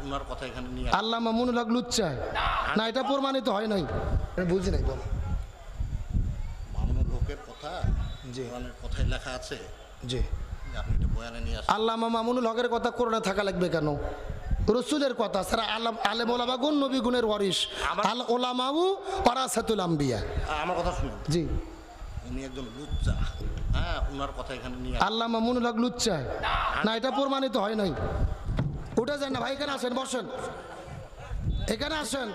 ওনার কথা এখানে নিয়ে আল্লাহ মামুনুল হক লুচ্চা না, এটা প্রমাণিত হয় নাই, বুঝি নাই। বলো মামুনুল হকের কথা জি কোরআনের কথায় লেখা আছে জি, আপনি এটা বয়ানে নিয়ে আসেন। আল্লামা মামুনুল হকের কথা কোরআনে থাকা লাগবে কেন? রসুলের কথা ছাড়া আলেম ওলামা গুণ নবী গুণের ওয়ারিস, আল ওলামাউ ওয়ারাসাতুল আম্বিয়া। আমার কথা শুনুন, জি উনি একজন লুচ্চা, হ্যাঁ ওনার কথা এখানে নিয়ে আল্লাহ মামুনুল হক লুচ্চা না, এটা প্রমাণিত হয় নাই। উঠে যান না ভাই, এখানে আসেন, বসেন, এখানে আসেন।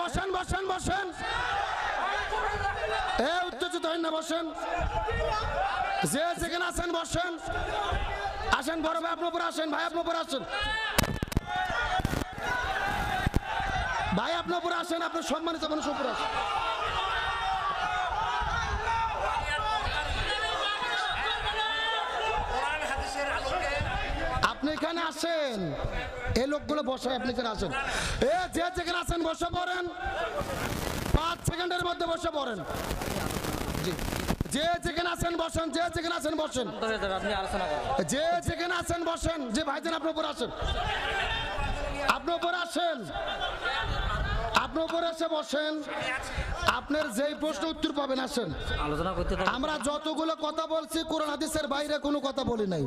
বসেন বসেন বসেন, উত্তেজিত হন না, বসেন, যে যেখানে আছেন বসেন। আসেন বড় ভাই, আপনার উপরে আসেন, ভাই আপনার উপরে আসেন, ভাই আপনার উপরে আসেন, আপনার সম্মানিত মানুষ উপরে আসেন। আপনি এখানে আসেন, এই লোকগুলো বসায়, আপনি এখানে আসেন, যে যেখানে আছেন বসে পড়েন, 5 সেকেন্ডের মধ্যে বসে পড়েন। জি, যে যেখানে আছেন বসেন, যে যেখানে আছেন বসেন, যে যেখানে আছেন বসেন। যে ভাইজান আপনি উপরে আসেন, আপনি উপরে আসেন, আপনি উপরে এসে বসেন। আপনার যেই প্রশ্ন উত্তর পাবেন, আসেন। আমরা যতগুলো কথা বলছি কোরআন হাদিসের বাইরে কোনো কথা বলি নাই।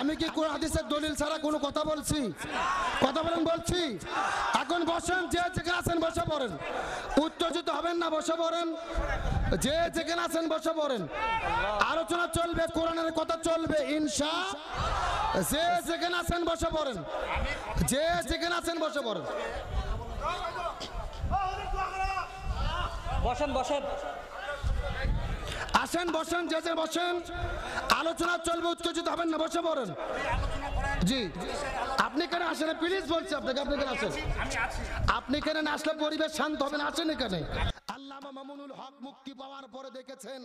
আমি কি কোরআন হাদিসের দলিল ছাড়া কোনো কথা বলছি? কথা বলেন, বলছি। এখন বসেন, যে যেখানে আছেন বসে পড়েন, উত্তেজিত হবেন না, বসে পড়েন, যে যেখানে আছেন বসে পড়েন। আলোচনা চলবে, কোরআনের কথা চলবে ইনশাআল্লাহ। যে যেখানে আছেন বসে পড়েন, যে যেখানে আছেন বসে পড়েন। বসেন বসেন, আসেন বসেন, যে যে বসেন, আলোচনা চলবে, উত্তেজিত হবেন না, বসে পড়েন। জি, আপনি এখানে আসেন, প্লিজ বলছি আপনাকে, আপনি এখানে আসেন। আপনি এখানে না আসলে পরিবেশ শান্ত হবে না, আসেন এখানে। আল্লামা মামুনুল হক মুক্তি পাওয়ার পরে দেখেছেন,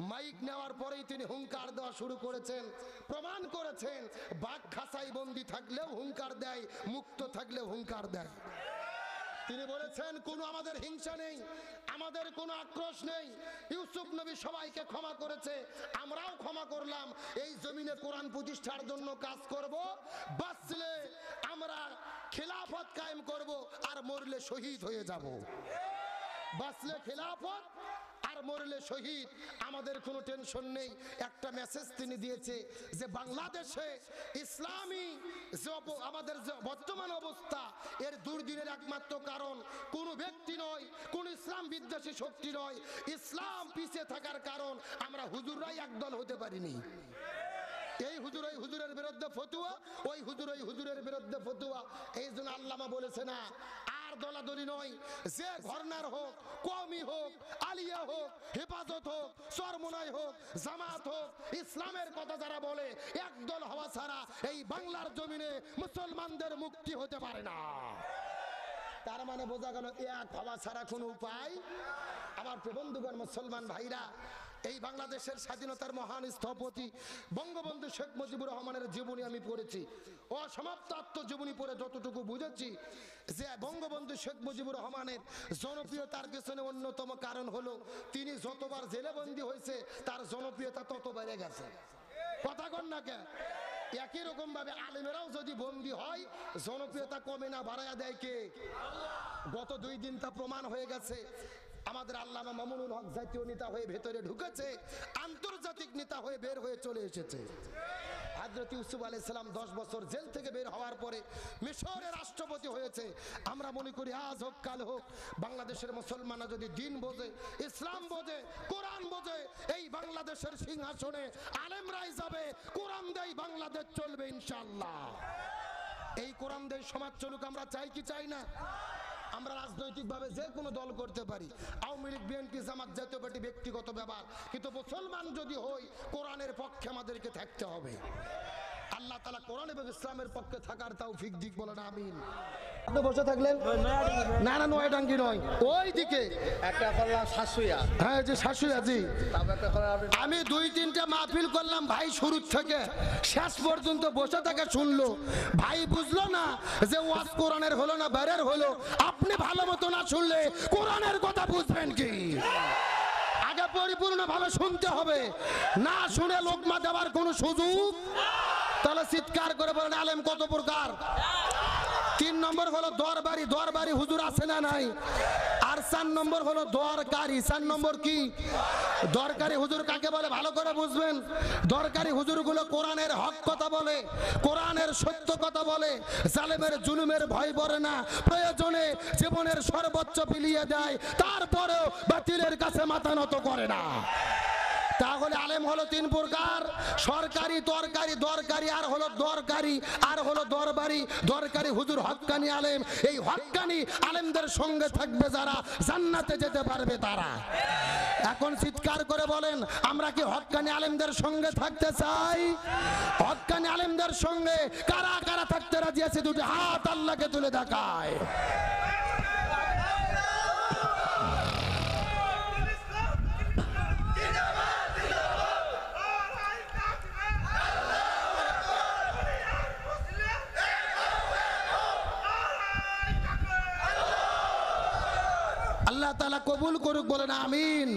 মাইক নেওয়ার পরেই তিনি হুঙ্কার দেওয়া শুরু করেছেন, প্রমাণ করেছেন বাঘ খাঁচায় বন্দি থাকলেও হুঙ্কার দেয়, মুক্ত থাকলেও হুঙ্কার দেয়। তিনি বলেছেন কোনো আমাদের হিংসা নেই, আমাদের কোনো আক্রোশ নেই। ইউসুফ নবী সবাইকে ক্ষমা করেছে, আমরাও ক্ষমা করলাম। এই জমিনে কোরআন প্রতিষ্ঠার জন্য কাজ করব, বাঁচলে আমরা খিলাফত কায়েম করব, আর মরলে শহীদ হয়ে যাব। বাঁচলে খিলাফত, আর মরলে শহীদ, আমাদের কোনো টেনশন নেই। একটা মেসেজ তিনি দিয়েছে যে বাংলাদেশে ইসলামী আমাদের যে বর্তমান অবস্থা, এর দুর্দিনের একমাত্র কারণ কোন ব্যক্তি নয়, কোন ইসলাম বিদ্বেষী শক্তি নয়, ইসলাম পিছিয়ে থাকার কারণ আমরা হুজুররাই একদল হতে পারিনি। এই হুজুর ওই হুজুরের বিরুদ্ধে ফতুয়া, ওই হুজুর ওই হুজুরের বিরুদ্ধে ফতুয়া। এই জন্য আল্লামা বলেছে না, আর দলাদলি নয়, যে ঘরনার হোক, কওমি হোক, আলিয়া হোক, হেফাজত হোক, চরমোনাই হোক, জামাত হোক, ইসলামের কথা যারা বলে, একদল হওয়া ছাড়া এই বাংলার জমিনে মুসলমানদের মুক্তি হতে পারে না। তার মানে বোঝা গেল এক হওয়া ছাড়া কোনো উপায়। আমার প্রবন্ধুগণ, মুসলমান ভাইরা, এই বাংলাদেশের স্বাধীনতার মহান স্থপতি বঙ্গবন্ধু শেখ মুজিবুর রহমানের জীবনী আমি পড়েছি। অসমাপ্ত আত্মজীবনী পড়ে যতটুকু বুঝেছি, যে বঙ্গবন্ধু শেখ মুজিবুর রহমানের জনপ্রিয়তার পেছনে অন্যতম কারণ হলো তিনি যতবার জেলেবন্দি হয়েছে তার জনপ্রিয়তা তত বেড়ে গেছে। কথা কন না কে? একই রকম ভাবে আলেমেরাও যদি বন্দী হয়, জনপ্রিয়তা কমে না, বাড়ায়া দেয় কে? গত 2 দিন তা প্রমাণ হয়ে গেছে। আমাদের আল্লামা মামুনুল হক জাতীয় নেতা হয়ে ভেতরে ঢুকেছে, আন্তর্জাতিক নেতা হয়ে বের হয়ে চলে এসেছে। হযরত ইউসুফ আলাইহিস সালাম 10 বছর জেল থেকে বের হওয়ার পরে মিশরের রাষ্ট্রপতি হয়েছে। আমরা মনে করি আজ হোক কাল হোক, বাংলাদেশের মুসলমানরা যদি দিন বোঝে, ইসলাম বোঝে, কোরআন বোঝে, এই বাংলাদেশের সিংহাসনে আলেমরাই যাবে, কোরআন দেই বাংলাদেশ চলবে ইনশাআল্লাহ। এই কোরআন দেই সমাজ চলুক আমরা চাই কি চাই না? আমরা রাজনৈতিকভাবে যে কোনো দল করতে পারি, আওয়ামী লীগ, বিএনপি, জামাত, জাতীয় পার্টি ব্যক্তিগত ব্যাপার, কিন্তু মুসলমান যদি হই কোরআনের পক্ষে আমাদেরকে থাকতে হবে। আল্লাহ তাআলা কোরআন এবং ইসলামের পক্ষে থাকার তৌফিক দিক, বলেন আমিন। আপনি বসে থাকলেন না, না নয়ডাঙ্গি নয়, ওই দিকে একটা করলাম শাশুয়া, হ্যাঁ যে শাশুয়া, জি। আমি 2-3টা মাহফিল করলাম, ভাই শুরু থেকে শেষ পর্যন্ত বসে থেকে শুনলো। ভাই বুঝলো না যে ওয়াজ কোরআনের হলো না বাইরের হলো। আপনি ভালো মতো না শুনলে কোরআনের কথা বুঝবেন কি? পরিপূর্ণভাবে শুনতে হবে, না শুনে লোকমা দেওয়ার কোনো সুযোগ। তাহলে চিৎকার করে বলেন আলেম কত প্রকার। 3 নম্বর হলো দরবারি, দরবারি হুজুর আছে না নাই? আর 4 নম্বর হলো দরকারি। 4 নম্বর কি? দরকারি হুজুর কাকে বলে ভালো করে বুঝবেন। দরকারি হুজুরগুলো কোরআনের হক কথা বলে, কোরআনের সত্য কথা বলে, জালেমের জুলুমের ভয় করে না, প্রয়োজনে জীবনের সর্বোচ্চ বিলিয়ে দেয়, তারপরেও বাতিলের কাছে মাথা নত করে না। তাহলে আলেম হলো 3 প্রকার, সরকারি, তরকারি, দরকারি আর হলো দরকারি, আর হলো দরবারি। দরকারি হুজুর হক্কানি আলেম। এই হক্কানি আলেমদের সঙ্গে থাকবে যারা, জান্নাতে যেতে পারবে তারা। এখন চিৎকার করে বলেন আমরা কি হক্কানি আলেমদের সঙ্গে থাকতে চাই? হক্কানি আলেমদের সঙ্গে কারা কারা থাকতে রাজি আছে? দুটি হাত আল্লাহকে তুলে দেখায়। আল্লাহ তাআলা কবুল করুক, বলেন আমিন।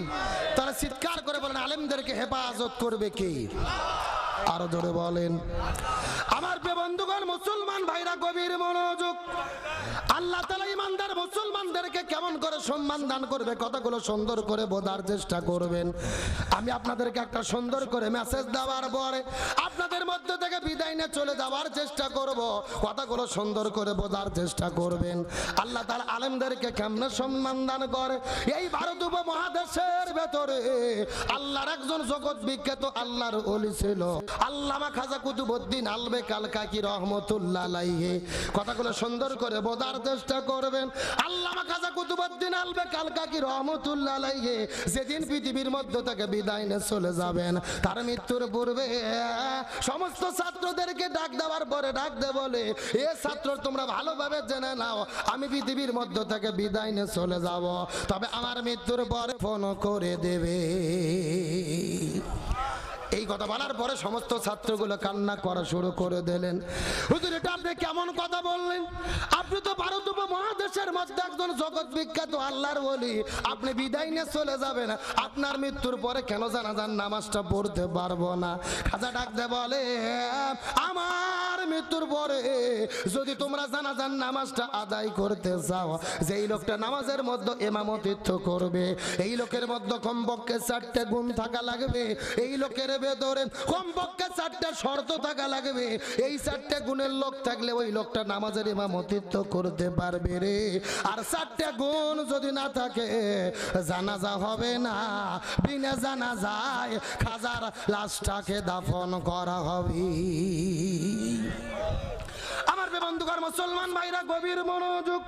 তারা চিৎকার করে বলেন আলেমদেরকে হেফাজত করবে কি? আরো জোরে বলেন। আমার প্রিয় বন্ধুগণ, মুসলমান ভাইরা গভীর মনোযোগ। আল্লাহ তাআলা ইমানদার মুসলমানদেরকে কেমন করে সম্মান দান করবে কথাগুলো সুন্দর করে বোঝার চেষ্টা করবেন। আমি আপনাদেরকে একটা সুন্দর করে মেসেজ দেওয়ার পরে আপনাদের মধ্যে থেকে বিদায় নিয়ে চলে যাওয়ার চেষ্টা করব। কথাগুলো সুন্দর করে বোঝার চেষ্টা করবেন। আল্লাহ তাআলা আলেমদেরকে কেমনে সম্মান দান করে। এই ভারত উপমহাদেশের ভেতরে আল্লাহর একজন জগৎ বিখ্যাত আল্লাহর ওলি ছিল, আল্লামা খাজা কুতুবউদ্দিন আলবে কালকাকি রহমতুল্লাহ আলাইহি। কথাগুলো সুন্দর করে বোঝার চেষ্টা করবেন। আল্লামা খাজা কুতুবউদ্দিন আলবে কালকাকি রহমতুল্লাহ আলাইহি যেদিন পৃথিবীর মধ্য থেকে বিদায় নিয়ে চলে যাবেন, তার মৃত্যুর পূর্বে সমস্ত ছাত্রদেরকে ডাক দেওয়ার পরে ডাক দে বলে, এ ছাত্র তোমরা ভালোভাবে জেনে নাও, আমি পৃথিবীর মধ্য থেকে বিদায় নিয়ে চলে যাব, তবে আমার মৃত্যুর পরে ফোন করে দেবে। এই কথা বলার পরে সমস্ত ছাত্রগুলো কান্না করা শুরু করে দিলেন। হুজুর এটা আপনি কেমন কথা বললেন? আপনি তো ভারত উপমহাদেশের মধ্যে একজন জগৎ বিখ্যাত আল্লাহর ওলি, আপনি বিদায় নিয়ে চলে যাবেন, আপনার মৃত্যুর পরে কেন জানাজার নামাজটা পড়তে পারবো না? খাজা ডাক দে বলে, আমার মৃত্যুর পরে যদি তোমরা জানাজার নামাজটা আদায় করতে চাও, যেই লোকটা নামাজের মধ্যে ইমামতিত্ব করবে, এই লোকের মধ্যে কমপক্ষে 4টে গুণ থাকা লাগবে। এই লোকের ভেতরে কমপক্ষে 4টে শর্ত থাকা লাগবে। এই 4টে গুণের লোক থাকলে ওই লোকটা নামাজের ইমামতিত্ব করতে পারবে রে। আর 4টে গুণ যদি না থাকে জানাজা হবে না, বিনা জানাজায় খাজার লাশটাকে দাফন করা হবে। আমার বন্ধুগণ মুসলমান ভাইরা গভীর মনোযোগ।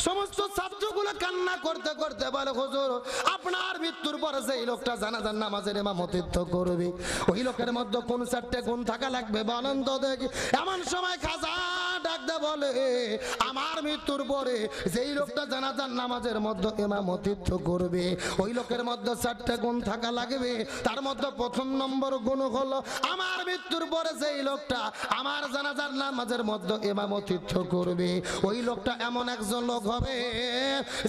সমস্ত ছাত্রগুলো কান্না করতে করতে বলে, হুজুর আপনার মৃত্যুর পরে যেই লোকটা জানাজার নামাজের ইমামতিত্ব করবে, ওই লোকের মধ্যে কোন 4টে গুণ থাকা লাগবে বলেন তো দেখি। এমন সময় খাজা ডাক দে বলে, আমার মৃত্যুর পরে যেই লোকটা জানাজার নামাজের মধ্যে ইমামতিত্ব করবে, ওই লোকের মধ্যে 4টে গুণ থাকা লাগবে। তার মধ্যে প্রথম নম্বর গুণ হলো, আমার মৃত্যুর পরে যেই লোকটা আমার জানাজার নামাজের মধ্যে ইমামতিত্ব করবে, ওই লোকটা এমন একজন লোক হবে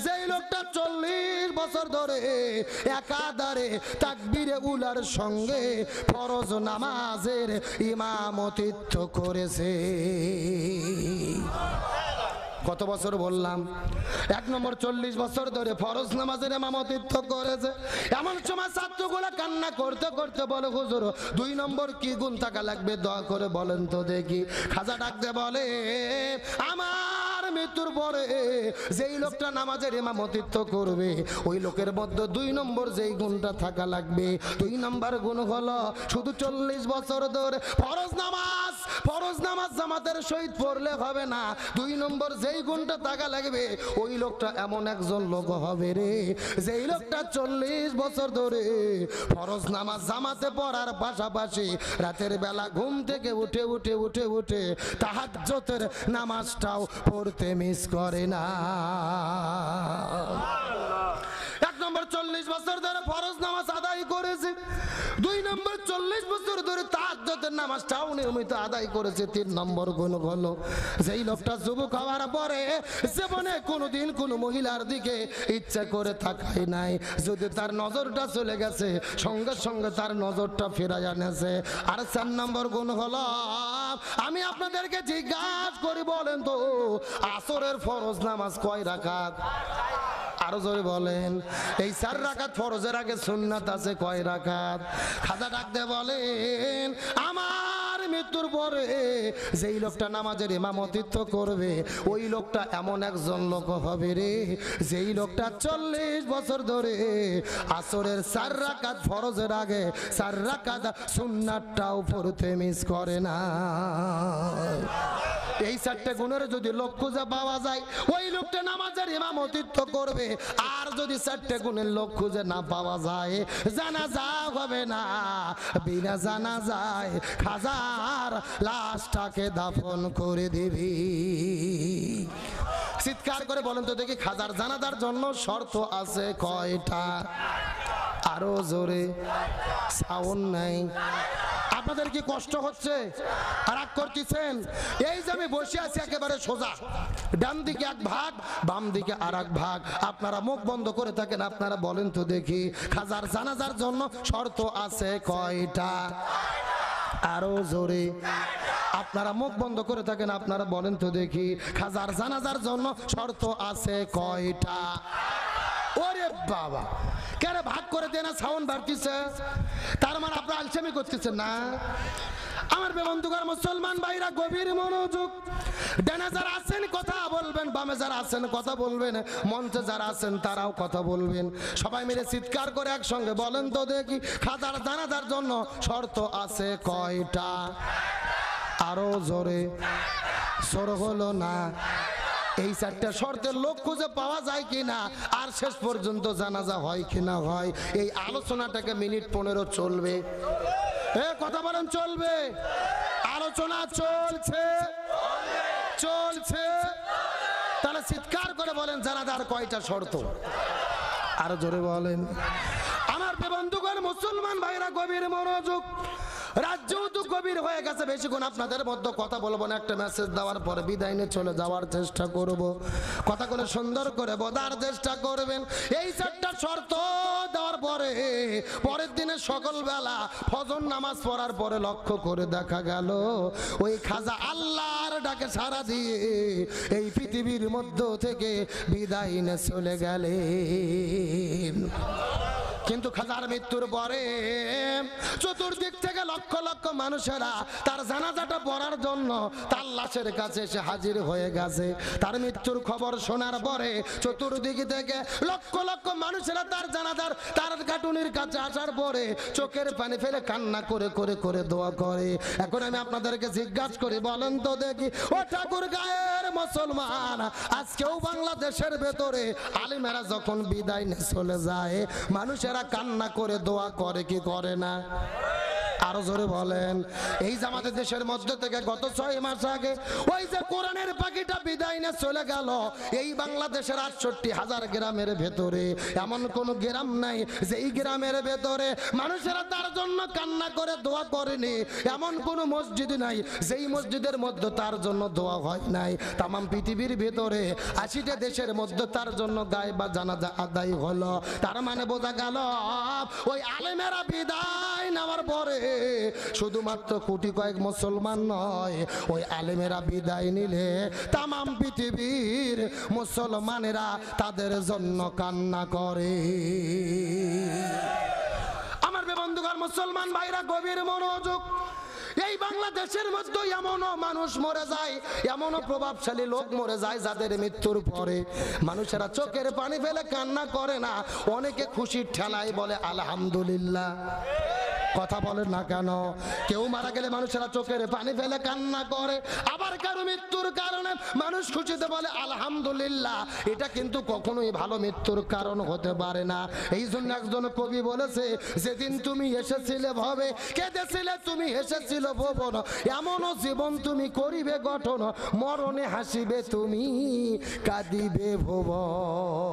যেই লোকটা 40 বছর ধরে একাধারে তাকবীরে উলার সঙ্গে ফরজ নামাজের ইমামতিত্ব করেছে। কত বছর বললাম? 1 নম্বর 40 বছর ধরে ফরজ নামাজের ইমামতিত্ব করেছে। এমন সময় ছাত্রগুলো কান্না করতে করতে বলে, হুজুর 2 নম্বর কি গুণ থাকা লাগবে দয়া করে বলেন তো দেখি। খাজা ডাকতে বলে, আমার মৃত্যুর পরে যেই লোকটা নামাজের ইমামতিত্ব করবে, ওই লোকের মধ্যে 2 নম্বর যেই গুণটা থাকা লাগবে, 2 নম্বর গুণ হলো শুধু 40 বছর ধরে ফরজ নামাজ জামাতের সহিত পড়লে হবে না। 2 নম্বর যেই গুণটা থাকা লাগবে, ওই লোকটা এমন একজন লোক হবে রে যেই লোকটা 40 বছর ধরে ফরজ নামাজ জামাতে পড়ার পাশাপাশি রাতের বেলা ঘুম থেকে উঠে তাহাজ্জুদের নামাজটাও পড়তে মিস করে না। 1 নম্বর 40 বছর ধরে ফরজ নামাজ আদায় করেছে, 2 নম্বর 40 বছর ধরে তাহাজ্জুদের নামাজটাও নিয়মিত আদায় করেছে। 3 নম্বর গুণ হলো যেই লোকটা যুবক হওয়ার পরে জীবনে কোনোদিন কোনো মহিলার দিকে ইচ্ছা করে তাকায় নাই, যদি তার নজরটা চলে গেছে সঙ্গে সঙ্গে তার নজরটা ফেরাই আনেছে। আর 4 নম্বর গুণ হলো, আমি আপনাদেরকে জিজ্ঞাসা করি বলেন তো আসরের ফরজ নামাজ কয় রাকাত? আরো জোরে বলেন। এই 4 রাকাত ফরজের আগে সুন্নাত আছে কয় রাকাত? খাজা ডাকতে বলেন, আমার মৃত্যুর পরে যেই লোকটা নামাজের ইমামতিত্ব করবে ওই লোকটা এমন একজন লোক হবে রে, যেই লোকটা 40 বছর ধরে আসরের 4 রাকাত ফরজের আগে 4 রাকাত সুন্নাতটাও পড়তে মিস করে না। এই 4টে গুণের যদি লোক খুঁজে পাওয়া যায় ওই লোকটা নামাজের ইমামতিত্ব করবে। আর যদি 4টে গুণের লোক খুঁজে না পাওয়া যায় জানাজা হবে না, বিনা জানাজায় খাজার লাশটাকে দাফন করে দিবি। চিৎকার করে বলেন তো দেখি, খাজার জানাজার জন্য শর্ত আছে কয়টা? আরো জোরে, সাউন্ড নাই। আপনাদের কি কষ্ট হচ্ছে? রাগ করতেছেন? এই যে আমি বসে আছি একেবারে সোজা, ডান দিকে এক ভাগ বাম দিকে আর এক ভাগ, আপনারা মুখ বন্ধ করে থাকেন। আপনারা বলেন তো দেখি, খাজার জানাজার জন্য শর্ত আছে কয়টা? আরো জোরে, আপনারা মুখ বন্ধ করে থাকেন, আপনারা বলেন তো দেখি, খাজার জানাজার জন্য শর্ত আছে কয়টা? ওরে বাবা, কেন ভাগ করে দেয় না? সাউন্ড বাড়তিছে, তার মানে আপনারা আলসেমি করতেছেন না। আমার বন্ধুগণ মুসলমান ভাইরা গভীর মনোযোগ। ডানে যারা আছেন কথা বলবেন, বামে যারা আছেন কথা বলবেন, মঞ্চে যারা আছেন তারাও কথা বলবেন। সবাই মিলে চিৎকার করে একসঙ্গে বলেন তো দেখি, খাজার জানাজার জন্য শর্ত আছে কয়টা? আরো জোরে, সর হলো না। এই 4টা শর্তের লোক খুঁজে পাওয়া যায় কিনা, আর শেষ পর্যন্ত জানাজা হয় কিনা হয়, এই আলোচনাটাকে মিনিট 15 চলবে। কথা বলেন, চলবে? আলোচনা চলছে, চলছে। তাহলে চিৎকার করে বলেন জানাজার কয়টা শর্ত? আরো জোরে বলেন। আমার বন্ধুগণ মুসলমান ভাইরা গভীর মনোযোগ। রাজ্যও তো গভীর হয়ে গেছে, বেশিক্ষণ আপনাদের মধ্যে কথা বলবো না। একটা মেসেজ দেওয়ার পরে বিদায় নিয়ে চলে যাওয়ার চেষ্টা করব। কথাগুলো সুন্দর করে বোঝার চেষ্টা করবেন। এই 4টা শর্ত দেওয়ার পরে পরের দিনে সকালবেলা ফজর নামাজ পড়ার পরে লক্ষ্য করে দেখা গেল ওই খাজা আল্লাহর ডাকে সাড়া দিয়ে এই পৃথিবীর মধ্য থেকে বিদায় নিয়ে চলে গেলেন। কিন্তু খাজার মৃত্যুর পরে চতুর্দিক থেকে লক্ষ লক্ষ মানুষেরা তার জানাজাটা পড়ার জন্য তার লাশের কাছে এসে হাজির হয়ে গেছে। তার মৃত্যুর খবর শোনার পরে চতুর্দিক থেকে লক্ষ লক্ষ মানুষেরা তার জানাজার তার কাটুনির কাছে আসার পরে চোখের পানি ফেলে কান্না করে করে করে দোয়া করে। এখন আমি আপনাদেরকে জিজ্ঞাসা করি, বলেন তো দেখি, ও ঠাকুর গায়ের মুসলমান, আজকেও বাংলাদেশের ভেতরে আলিমেরা যখন বিদায় নিয়ে চলে যায় মানুষেরা কান্না করে দোয়া করে কি করে না? আরো জোরে বলেন। এই যে আমাদের দেশের মধ্যে থেকে গত 6 মাস আগে ওই যে কোরআনের পাখিটা বিদায় নিয়ে চলে গেল, এই বাংলাদেশের 68,000 গ্রামের ভেতরে এমন কোন গ্রাম নাই যেই গ্রামের ভেতরে মানুষেরা তার জন্য কান্না করে দোয়া করেনি। এমন কোন মসজিদ নাই যেই মসজিদের মধ্যে তার জন্য দোয়া হয় নাই। তাম পৃথিবীর ভেতরে 80টা দেশের মধ্যে তার জন্য গায়ে বা জানাজা আদায় হলো। তার মানে বোঝা গেল ওই আলেমেরা বিদায় নেওয়ার পরে শুধুমাত্র কোটি কয়েক মুসলমান নয়, ওই আলেমেরা বিদায় নিলে তামাম পৃথিবীর মুসলমানেরা তাদের জন্য কান্না করে। আমার বন্ধুগণ মুসলমান ভাইরা গভীর মনোযোগ। এই বাংলাদেশের মধ্যে এমনও মানুষ মরে যায়, এমনও প্রভাবশালী লোক মরে যায় যাদের মৃত্যুর পরে মানুষেরা চোখের পানি ফেলে কান্না করে না, অনেকে খুশির ঠেলায় বলে আলহামদুলিল্লাহ। কথা বলেন না কেন? কেউ মারা গেলে মানুষেরা চোখের পানি ফেলে কান্না করে, আবার কারো মৃত্যুর কারণে মানুষ খুশিতে বলে আলহামদুলিল্লাহ। এটা কিন্তু কখনোই ভালো মৃত্যুর কারণ হতে পারে না। এই জন্য একজন কবি বলেছে, যেদিন তুমি এসেছিলে ভবে কেঁদেছিলে তুমি হেসেছিল ভুবন, এমনও জীবন তুমি করিবে গঠন, মরণে হাসিবে তুমি কাঁদিবে ভুবন।